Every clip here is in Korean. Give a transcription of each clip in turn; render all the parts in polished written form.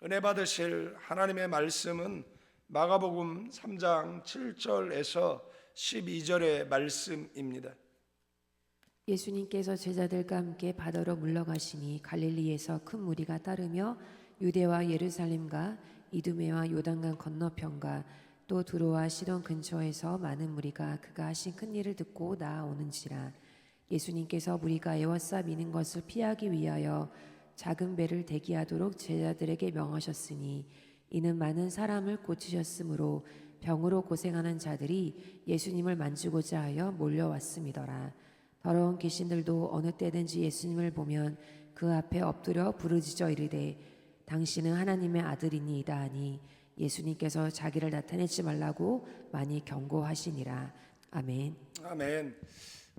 은혜 받으실 하나님의 말씀은 마가복음 3장 7절에서 12절의 말씀입니다. 예수님께서 제자들과 함께 바다로 물러가시니 갈릴리에서 큰 무리가 따르며 유대와 예루살렘과 이두메와 요단강 건너편과 또 두로와 시돈 근처에서 많은 무리가 그가 하신 큰 일을 듣고 나아오는지라. 예수님께서 무리가 에워싸 미는 것을 피하기 위하여 작은 배를 대기하도록 제자들에게 명하셨으니 이는 많은 사람을 고치셨으므로 병으로 고생하는 자들이 예수님을 만지고자 하여 몰려왔음이더라. 더러운 귀신들도 어느 때든지 예수님을 보면 그 앞에 엎드려 부르짖어 이르되 당신은 하나님의 아들이니이다 하니 예수님께서 자기를 나타내지 말라고 많이 경고하시니라. 아멘. 아멘.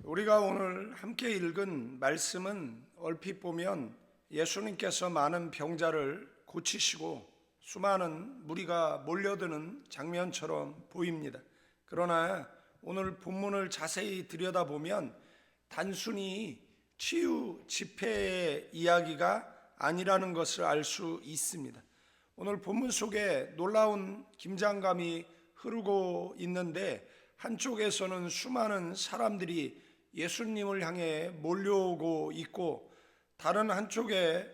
우리가 오늘 함께 읽은 말씀은 얼핏 보면 예수님께서 많은 병자를 고치시고 수많은 무리가 몰려드는 장면처럼 보입니다. 그러나 오늘 본문을 자세히 들여다보면 단순히 치유 집회의 이야기가 아니라는 것을 알 수 있습니다. 오늘 본문 속에 놀라운 긴장감이 흐르고 있는데 한쪽에서는 수많은 사람들이 예수님을 향해 몰려오고 있고 다른 한쪽에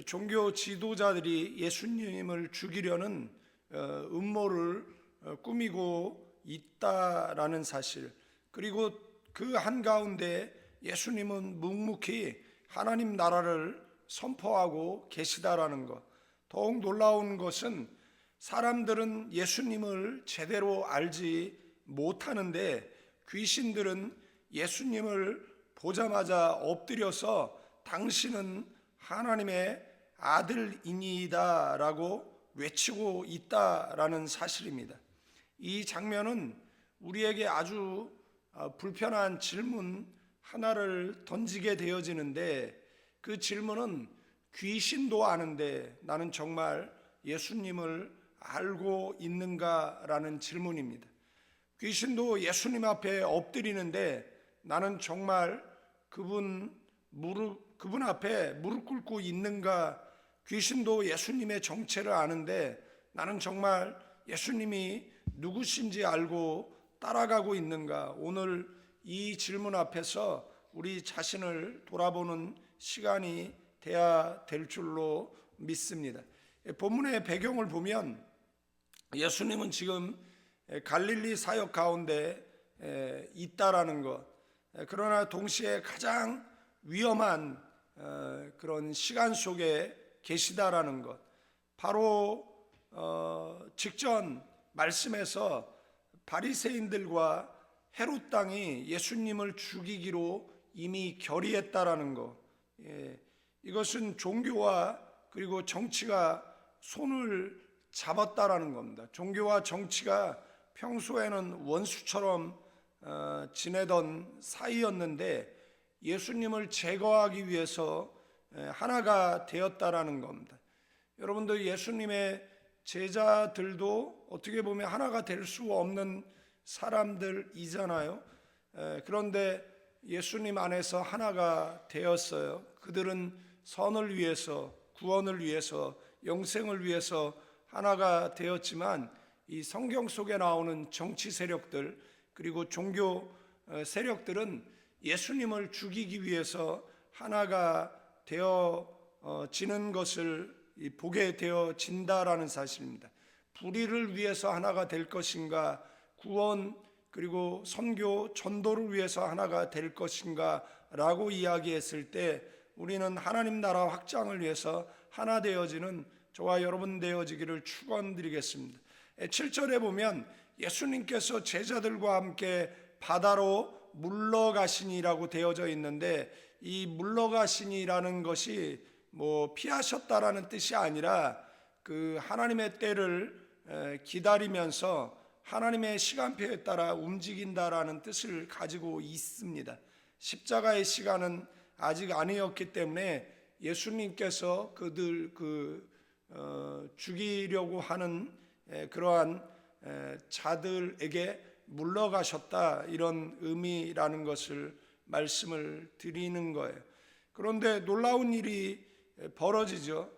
종교 지도자들이 예수님을 죽이려는 음모를 꾸미고 있다라는 사실, 그리고 그 한가운데 예수님은 묵묵히 하나님 나라를 선포하고 계시다라는 것. 더욱 놀라운 것은 사람들은 예수님을 제대로 알지 못하는데 귀신들은 예수님을 보자마자 엎드려서 당신은 하나님의 아들이니이다 라고 외치고 있다라는 사실입니다. 이 장면은 우리에게 아주 불편한 질문 하나를 던지게 되어지는데 그 질문은 귀신도 아는데 나는 정말 예수님을 알고 있는가라는 질문입니다. 귀신도 예수님 앞에 엎드리는데 나는 정말 그분 앞에 무릎 꿇고 있는가? 귀신도 예수님의 정체를 아는데 나는 정말 예수님이 누구신지 알고 따라가고 있는가? 오늘 이 질문 앞에서 우리 자신을 돌아보는 시간이 돼야 될 줄로 믿습니다. 본문의 배경을 보면 예수님은 지금 갈릴리 사역 가운데 있다라는 것, 그러나 동시에 가장 위험한 그런 시간 속에 계시다라는 것, 바로 직전 말씀에서 바리새인들과 헤롯 당이 예수님을 죽이기로 이미 결의했다라는 것, 이것은 종교와 그리고 정치가 손을 잡았다라는 겁니다. 종교와 정치가 평소에는 원수처럼 지내던 사이였는데 예수님을 제거하기 위해서 하나가 되었다라는 겁니다. 여러분들, 예수님의 제자들도 어떻게 보면 하나가 될 수 없는 사람들이잖아요. 그런데 예수님 안에서 하나가 되었어요. 그들은 선을 위해서, 구원을 위해서, 영생을 위해서 하나가 되었지만 이 성경 속에 나오는 정치 세력들 그리고 종교 세력들은 예수님을 죽이기 위해서 하나가 되어지는 것을 보게 되어진다라는 사실입니다. 불의를 위해서 하나가 될 것인가, 구원 그리고 선교 전도를 위해서 하나가 될 것인가 라고 이야기했을 때 우리는 하나님 나라 확장을 위해서 하나 되어지는 저와 여러분 되어지기를 축원드리겠습니다. 7절에 보면 예수님께서 제자들과 함께 바다로 물러가시니라고 되어져 있는데 이 물러가시니라는 것이 피하셨다라는 뜻이 아니라 그 하나님의 때를 기다리면서 하나님의 시간표에 따라 움직인다라는 뜻을 가지고 있습니다. 십자가의 시간은 아직 아니었기 때문에 예수님께서 그들 죽이려고 하는 그러한 자들에게 물러가셨다, 이런 의미라는 것을 말씀을 드리는 거예요. 그런데 놀라운 일이 벌어지죠.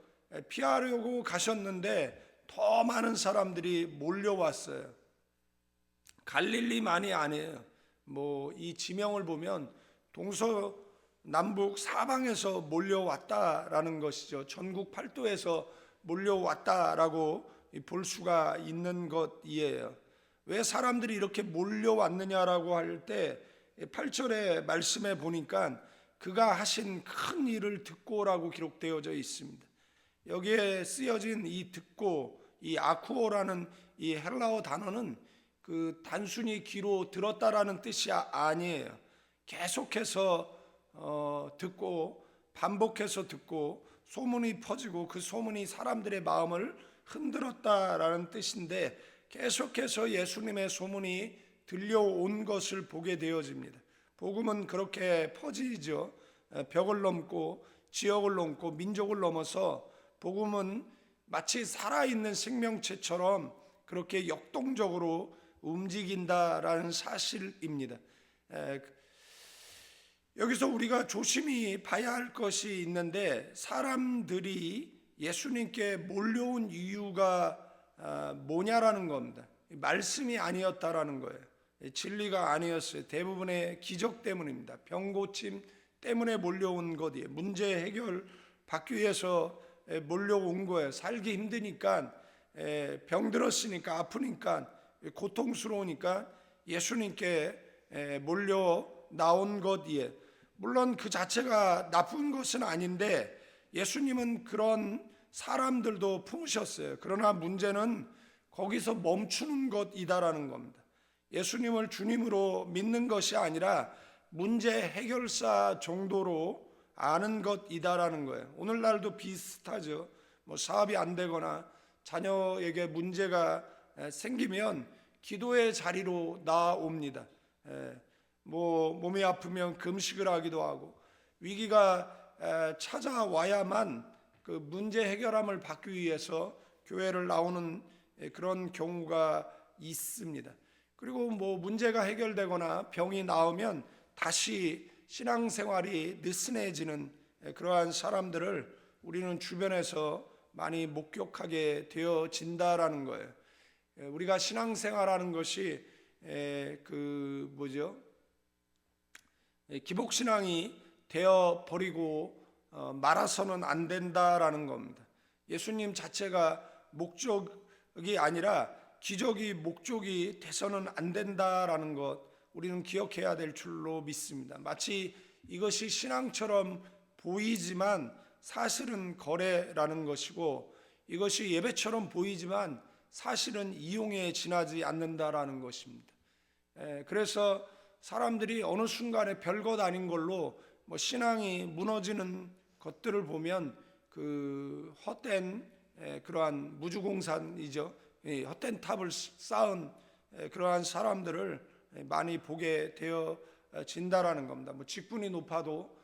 피하려고 가셨는데 더 많은 사람들이 몰려왔어요. 갈릴리만이 아니에요. 이 지명을 보면 동서남북 사방에서 몰려왔다라는 것이죠. 전국 팔도에서 몰려왔다라고 볼 수가 있는 것이에요. 왜 사람들이 이렇게 몰려왔느냐라고 할 때 8절의 말씀에 보니까 그가 하신 큰 일을 듣고라고 기록되어져 있습니다. 여기에 쓰여진 이 듣고, 이 아쿠오라는 이 헬라어 단어는 그 단순히 귀로 들었다라는 뜻이 아니에요. 계속해서 듣고 반복해서 듣고 소문이 퍼지고 그 소문이 사람들의 마음을 흔들었다라는 뜻인데, 계속해서 예수님의 소문이 들려온 것을 보게 되어집니다. 복음은 그렇게 퍼지죠. 벽을 넘고 지역을 넘고 민족을 넘어서 복음은 마치 살아있는 생명체처럼 그렇게 역동적으로 움직인다라는 사실입니다. 여기서 우리가 조심히 봐야 할 것이 있는데, 사람들이 예수님께 몰려온 이유가 뭐냐라는 겁니다. 말씀이 아니었다라는 거예요. 진리가 아니었어요. 대부분의 기적 때문입니다. 병 고침 때문에 몰려온 것이에요. 문제 해결 받기 위해서 몰려온 거예요. 살기 힘드니까, 병들었으니까, 아프니까, 고통스러우니까 예수님께 몰려 나온 것이에요. 물론 그 자체가 나쁜 것은 아닌데 예수님은 그런 사람들도 품으셨어요. 그러나 문제는 거기서 멈추는 것이다라는 겁니다. 예수님을 주님으로 믿는 것이 아니라 문제 해결사 정도로 아는 것이다라는 거예요. 오늘날도 비슷하죠. 사업이 안 되거나 자녀에게 문제가 생기면 기도의 자리로 나옵니다. 몸이 아프면 금식을 하기도 하고, 위기가 찾아와야만 그 문제 해결함을 받기 위해서 교회를 나오는 그런 경우가 있습니다. 그리고 문제가 해결되거나 병이 나오면 다시 신앙생활이 느슨해지는 그러한 사람들을 우리는 주변에서 많이 목격하게 되어진다라는 거예요. 우리가 신앙생활하는 것이 기복신앙이 되어버리고 말아서는 안 된다라는 겁니다. 예수님 자체가 목적이 아니라 기적이 목적이 돼서는 안 된다라는 것, 우리는 기억해야 될 줄로 믿습니다. 마치 이것이 신앙처럼 보이지만 사실은 거래라는 것이고, 이것이 예배처럼 보이지만 사실은 이용에 지나지 않는다라는 것입니다. 그래서 사람들이 어느 순간에 별것 아닌 걸로 신앙이 무너지는 것들을 보면 그 헛된 그러한 무주공산이죠. 헛된 탑을 쌓은 그러한 사람들을 많이 보게 되어진다라는 겁니다. 직분이 높아도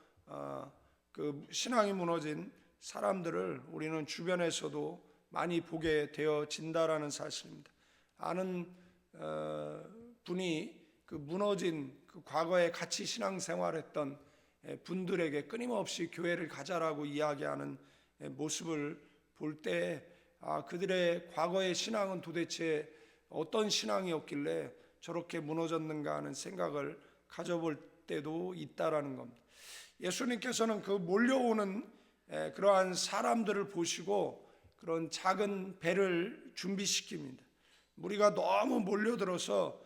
그 신앙이 무너진 사람들을 우리는 주변에서도 많이 보게 되어진다라는 사실입니다. 아는 분이 그 무너진 그 과거에 같이 신앙생활했던 분들에게 끊임없이 교회를 가자라고 이야기하는 모습을 볼 때 그들의 과거의 신앙은 도대체 어떤 신앙이었길래 저렇게 무너졌는가 하는 생각을 가져볼 때도 있다라는 겁니다. 예수님께서는 그 몰려오는 그러한 사람들을 보시고 그런 작은 배를 준비시킵니다. 무리가 너무 몰려들어서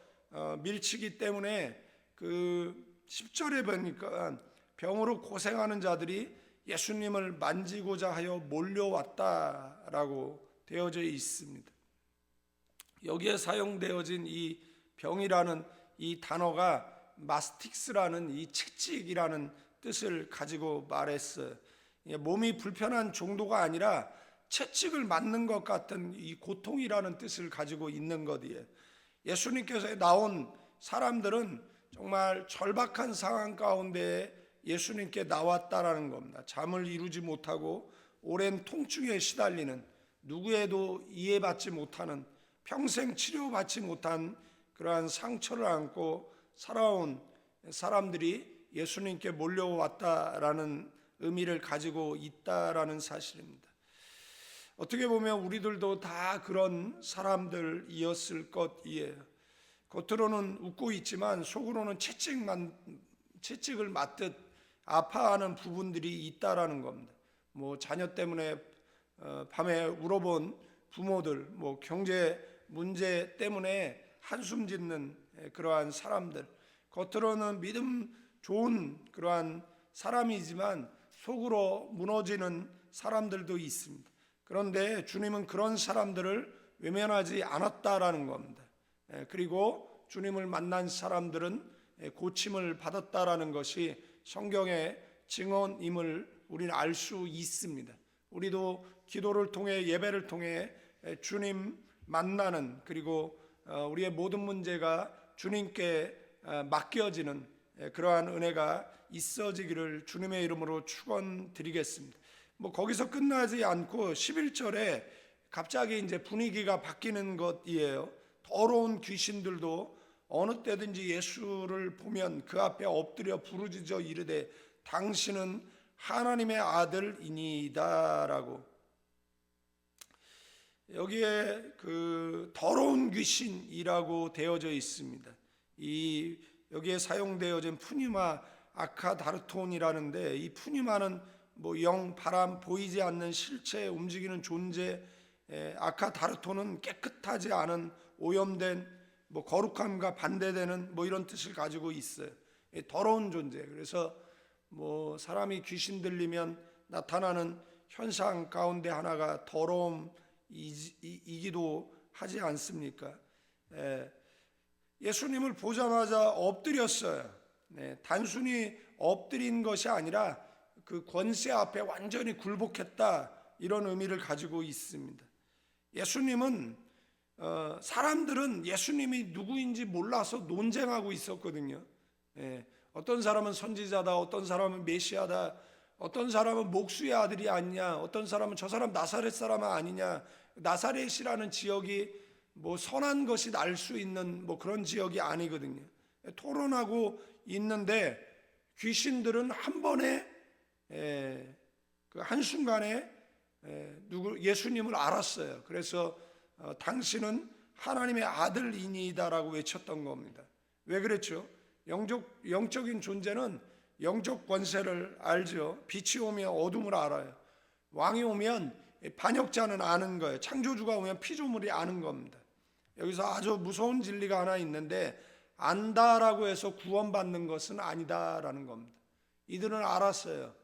밀치기 때문에 그 10절에 보니까 병으로 고생하는 자들이 예수님을 만지고자 하여 몰려왔다라고 되어져 있습니다. 여기에 사용되어진 이 병이라는 이 단어가 마스틱스라는 이 채찍이라는 뜻을 가지고 말했어요. 몸이 불편한 정도가 아니라 채찍을 맞는 것 같은 이 고통이라는 뜻을 가지고 있는 것이에요. 예수님께서 나온 사람들은 정말 절박한 상황 가운데 예수님께 나왔다라는 겁니다. 잠을 이루지 못하고 오랜 통증에 시달리는, 누구에도 이해받지 못하는, 평생 치료받지 못한 그러한 상처를 안고 살아온 사람들이 예수님께 몰려왔다라는 의미를 가지고 있다라는 사실입니다. 어떻게 보면 우리들도 다 그런 사람들이었을 것이에요. 겉으로는 웃고 있지만 속으로는 채찍을 맞듯 아파하는 부분들이 있다라는 겁니다. 뭐 자녀 때문에 밤에 울어본 부모들, 뭐 경제 문제 때문에 한숨 짓는 그러한 사람들, 겉으로는 믿음 좋은 그러한 사람이지만 속으로 무너지는 사람들도 있습니다. 그런데 주님은 그런 사람들을 외면하지 않았다라는 겁니다. 그리고 주님을 만난 사람들은 고침을 받았다라는 것이 성경의 증언임을 우리는 알 수 있습니다. 우리도 기도를 통해 예배를 통해 주님 만나는, 그리고 우리의 모든 문제가 주님께 맡겨지는 그러한 은혜가 있어지기를 주님의 이름으로 축원드리겠습니다. 뭐 거기서 끝나지 않고 11절에 갑자기 이제 분위기가 바뀌는 것이에요. 더러운 귀신들도 어느 때든지 예수를 보면 그 앞에 엎드려 부르짖어 이르되 당신은 하나님의 아들이니이다라고. 여기에 그 더러운 귀신이라고 되어져 있습니다. 여기에 사용되어진 푸뉴마 아카다르톤이라는데, 이 푸뉴마는 뭐 영, 바람, 보이지 않는 실체, 움직이는 존재, 아카다르톤은 깨끗하지 않은, 오염된, 뭐 거룩함과 반대되는 뭐 이런 뜻을 가지고 있어요. 더러운 존재. 그래서 뭐 사람이 귀신 들리면 나타나는 현상 가운데 하나가 더러움이기도 하지 않습니까? 예수님을 보자마자 엎드렸어요. 단순히 엎드린 것이 아니라 그 권세 앞에 완전히 굴복했다, 이런 의미를 가지고 있습니다. 예수님은 사람들은 예수님이 누구인지 몰라서 논쟁하고 있었거든요. 어떤 사람은 선지자다, 어떤 사람은 메시아다, 어떤 사람은 목수의 아들이 아니냐, 어떤 사람은 저 사람 나사렛 사람 아니냐. 나사렛이라는 지역이 뭐 선한 것이 날 수 있는 뭐 그런 지역이 아니거든요. 토론하고 있는데 귀신들은 한 번에 그 한순간에 예수님을 알았어요. 그래서 당신은 하나님의 아들이니이다라고 외쳤던 겁니다. 왜 그랬죠? 영적인 존재는 영적 권세를 알죠. 빛이 오면 어둠을 알아요. 왕이 오면 반역자는 아는 거예요. 창조주가 오면 피조물이 아는 겁니다. 여기서 아주 무서운 진리가 하나 있는데, 안다라고 해서 구원받는 것은 아니다라는 겁니다. 이들은 알았어요.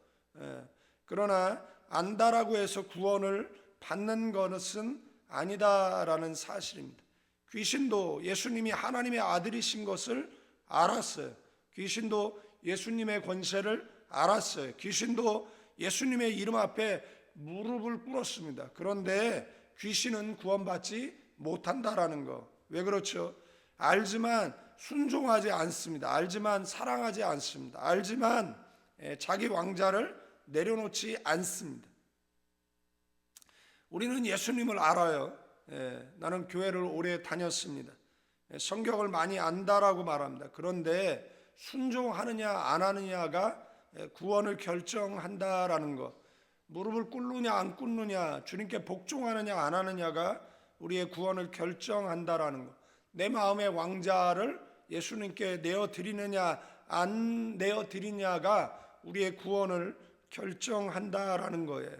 그러나 안다라고 해서 구원을 받는 것은 아니다라는 사실입니다. 귀신도 예수님이 하나님의 아들이신 것을 알았어요. 귀신도 예수님의 권세를 알았어요. 귀신도 예수님의 이름 앞에 무릎을 꿇었습니다. 그런데 귀신은 구원받지 못한다라는 거. 왜 그렇죠? 알지만 순종하지 않습니다. 알지만 사랑하지 않습니다. 알지만 자기 왕자를 내려놓지 않습니다. 우리는 예수님을 알아요. 나는 교회를 오래 다녔습니다. 성경을 많이 안다라고 말합니다. 그런데 순종하느냐 안 하느냐가 구원을 결정한다라는 것. 무릎을 꿇느냐 안 꿇느냐, 주님께 복종하느냐 안 하느냐가 우리의 구원을 결정한다라는 것. 내 마음의 왕자를 예수님께 내어드리느냐 안 내어드리냐가 우리의 구원을 결정한다라는 거예요.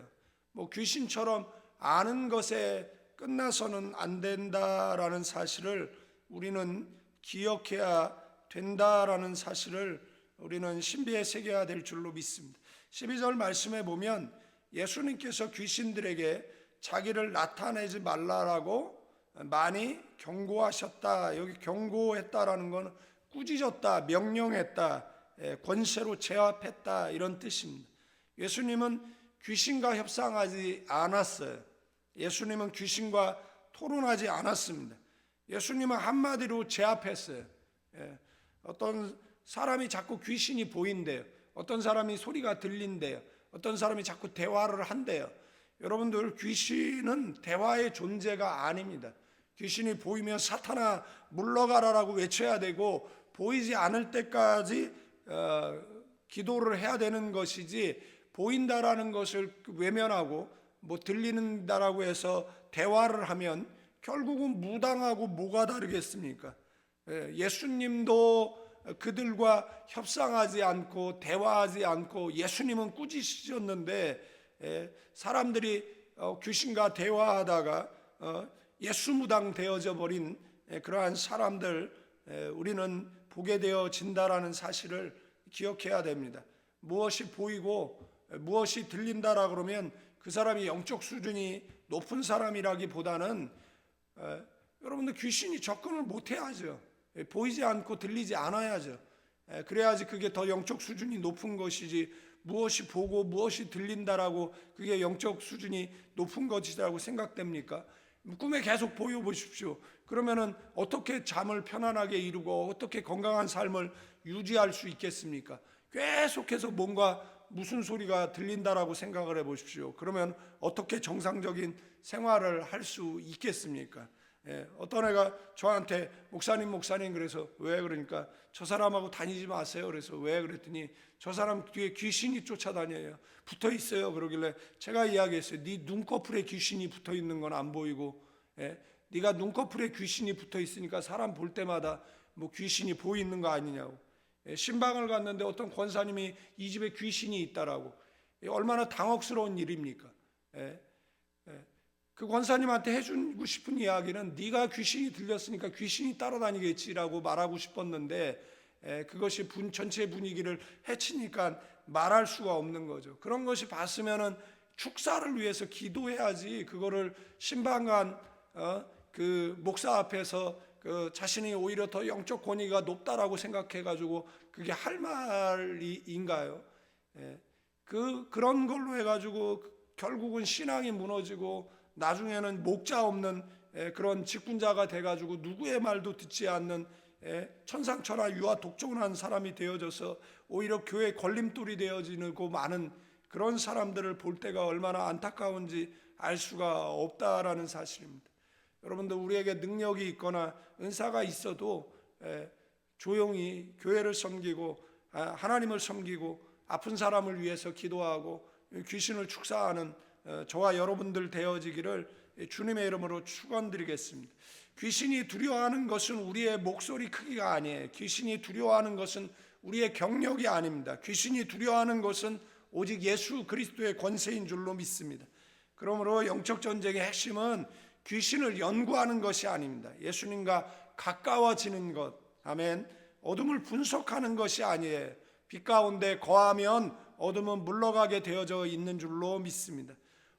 뭐 귀신처럼 아는 것에 끝나서는 안 된다라는 사실을 우리는 기억해야 된다라는 사실을 우리는 신비에 새겨야 될 줄로 믿습니다. 12절 말씀에 보면 예수님께서 귀신들에게 자기를 나타내지 말라라고 많이 경고하셨다. 여기 경고했다라는 건 꾸짖었다, 명령했다, 권세로 제압했다, 이런 뜻입니다. 예수님은 귀신과 협상하지 않았어요. 예수님은 귀신과 토론하지 않았습니다. 예수님은 한마디로 제압했어요. 어떤 사람이 자꾸 귀신이 보인대요. 어떤 사람이 소리가 들린대요. 어떤 사람이 자꾸 대화를 한대요. 여러분들, 귀신은 대화의 존재가 아닙니다. 귀신이 보이면 사탄아 물러가라라고 외쳐야 되고, 보이지 않을 때까지 기도를 해야 되는 것이지, 보인다라는 것을 외면하고 뭐 들린다라고 해서 대화를 하면 결국은 무당하고 뭐가 다르겠습니까? 예수님도 그들과 협상하지 않고 대화하지 않고 예수님은 꾸짖으셨는데 사람들이 귀신과 대화하다가 예수무당 되어져 버린 그러한 사람들 우리는 보게 되어진다라는 사실을 기억해야 됩니다. 무엇이 보이고 무엇이 들린다라 그러면 그 사람이 영적 수준이 높은 사람이라기보다는 여러분들 귀신이 접근을 못해야죠. 보이지 않고 들리지 않아야죠. 그래야지 그게 더 영적 수준이 높은 것이지, 무엇이 보고 무엇이 들린다라고 그게 영적 수준이 높은 것이라고 생각됩니까? 꿈에 계속 보여보십시오. 그러면은 어떻게 잠을 편안하게 이루고 어떻게 건강한 삶을 유지할 수 있겠습니까? 계속해서 뭔가 무슨 소리가 들린다라고 생각을 해보십시오. 그러면 어떻게 정상적인 생활을 할 수 있겠습니까? 어떤 애가 저한테 목사님 그래서 왜 그러니까 저 사람하고 다니지 마세요. 그래서 왜 그랬더니 저 사람 뒤에 귀신이 쫓아다녀요. 붙어 있어요. 그러길래 제가 이야기했어요. 네 눈꺼풀에 귀신이 붙어 있는 건 안 보이고, 네가 눈꺼풀에 귀신이 붙어 있으니까 사람 볼 때마다 뭐 귀신이 보이는 거 아니냐고. 신방을 갔는데 어떤 권사님이 이 집에 귀신이 있다라고. 얼마나 당혹스러운 일입니까? 그 권사님한테 해주고 싶은 이야기는 네가 귀신이 들렸으니까 귀신이 따라다니겠지라고 말하고 싶었는데 그것이 전체 분위기를 해치니까 말할 수가 없는 거죠. 그런 것이 봤으면은 축사를 위해서 기도해야지 그거를 신방관 그 목사 앞에서 그 자신이 오히려 더 영적 권위가 높다라고 생각해가지고 그게 할 말인가요? 그런 걸로 해가지고 결국은 신앙이 무너지고 나중에는 목자 없는 그런 직분자가 돼가지고 누구의 말도 듣지 않는 천상천하 유아 독존한 사람이 되어져서 오히려 교회 걸림돌이 되어지고 많은 그런 사람들을 볼 때가 얼마나 안타까운지 알 수가 없다라는 사실입니다. 여러분들 우리에게 능력이 있거나 은사가 있어도 조용히 교회를 섬기고 하나님을 섬기고 아픈 사람을 위해서 기도하고 귀신을 축사하는 저와 여러분들 되어지기를 주님의 이름으로 축원드리겠습니다. 귀신이 두려워하는 것은 우리의 목소리 크기가 아니에요. 귀신이 두려워하는 것은 우리의 경력이 아닙니다. 귀신이 두려워하는 것은 오직 예수 그리스도의 권세인 줄로 믿습니다. 그러므로 영적 전쟁의 핵심은 귀신을 연구하는 것이 아닙니다. 예수님과 가까워지는 것, 아멘. 어둠을 분석하는 것이 아니에요. 빛 가운데 거하면 어둠은 물러가게 되어져 있는 줄로 믿습니다.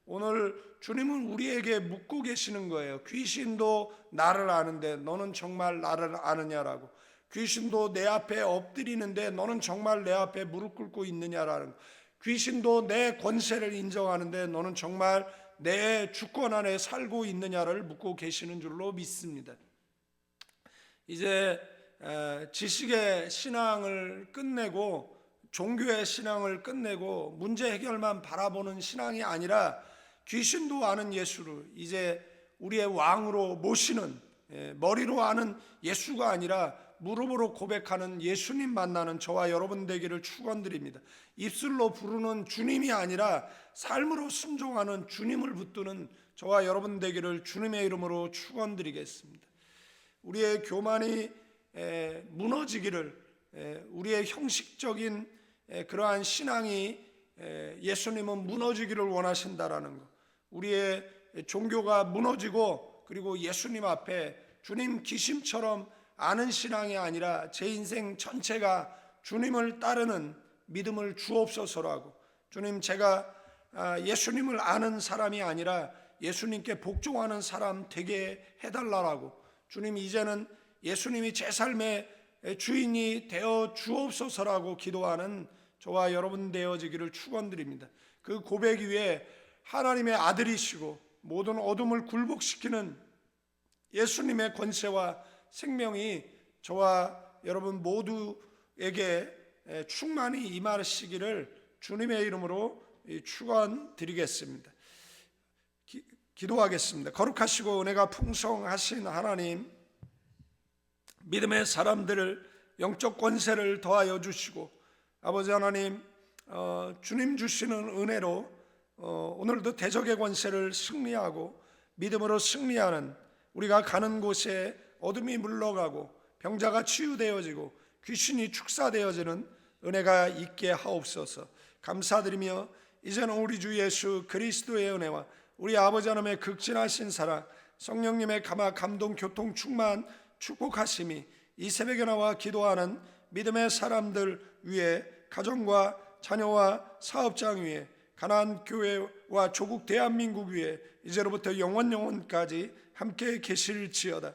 오늘 주님은 우리에게 묻고 계시는 거예요. 귀신도 나를 아는데 너는 정말 나를 아느냐라고. 귀신도 내 앞에 엎드리는데 너는 정말 내 앞에 무릎 꿇고 있느냐라는 거. 귀신도 내 권세를 인정하는데 너는 정말 내 주권 안에 살고 있느냐를 묻고 계시는 줄로 믿습니다. 이제 지식의 신앙을 끝내고 종교의 신앙을 끝내고 문제 해결만 바라보는 신앙이 아니라 귀신도 아는 예수를 이제 우리의 왕으로 모시는, 머리로 아는 예수가 아니라 무릎으로 고백하는 예수님 만나는 저와 여러분 되기를 축원드립니다. 입술로 부르는 주님이 아니라 삶으로 순종하는 주님을 붙드는 저와 여러분 되기를 주님의 이름으로 축원드리겠습니다. 우리의 교만이 무너지기를, 우리의 형식적인 그러한 신앙이 예수님은 무너지기를 원하신다라는 것, 우리의 종교가 무너지고 그리고 예수님 앞에 주님 기심처럼 아는 신앙이 아니라 제 인생 전체가 주님을 따르는 믿음을 주옵소서라고, 주님 제가 예수님을 아는 사람이 아니라 예수님께 복종하는 사람 되게 해달라고, 주님 이제는 예수님이 제 삶의 주인이 되어 주옵소서라고 기도하는 저와 여러분 되어지기를 축원드립니다. 그 고백 위에 하나님의 아들이시고 모든 어둠을 굴복시키는 예수님의 권세와 생명이 저와 여러분 모두에게 충만히 임하시기를 주님의 이름으로 축원드리겠습니다. 기도하겠습니다. 거룩하시고 은혜가 풍성하신 하나님, 믿음의 사람들을 영적 권세를 더하여 주시고 아버지 하나님, 주님 주시는 은혜로 오늘도 대적의 권세를 승리하고 믿음으로 승리하는, 우리가 가는 곳에 어둠이 물러가고 병자가 치유되어지고 귀신이 축사되어지는 은혜가 있게 하옵소서. 감사드리며 이제는 우리 주 예수 그리스도의 은혜와 우리 아버지 하나님의 극진하신 사랑, 성령님의 감동 교통 충만 축복하심이 이 새벽에 나와 기도하는 믿음의 사람들 위에, 가정과 자녀와 사업장 위에, 가나안 교회와 조국 대한민국 위에 이제로부터 영원까지 함께 계실지어다.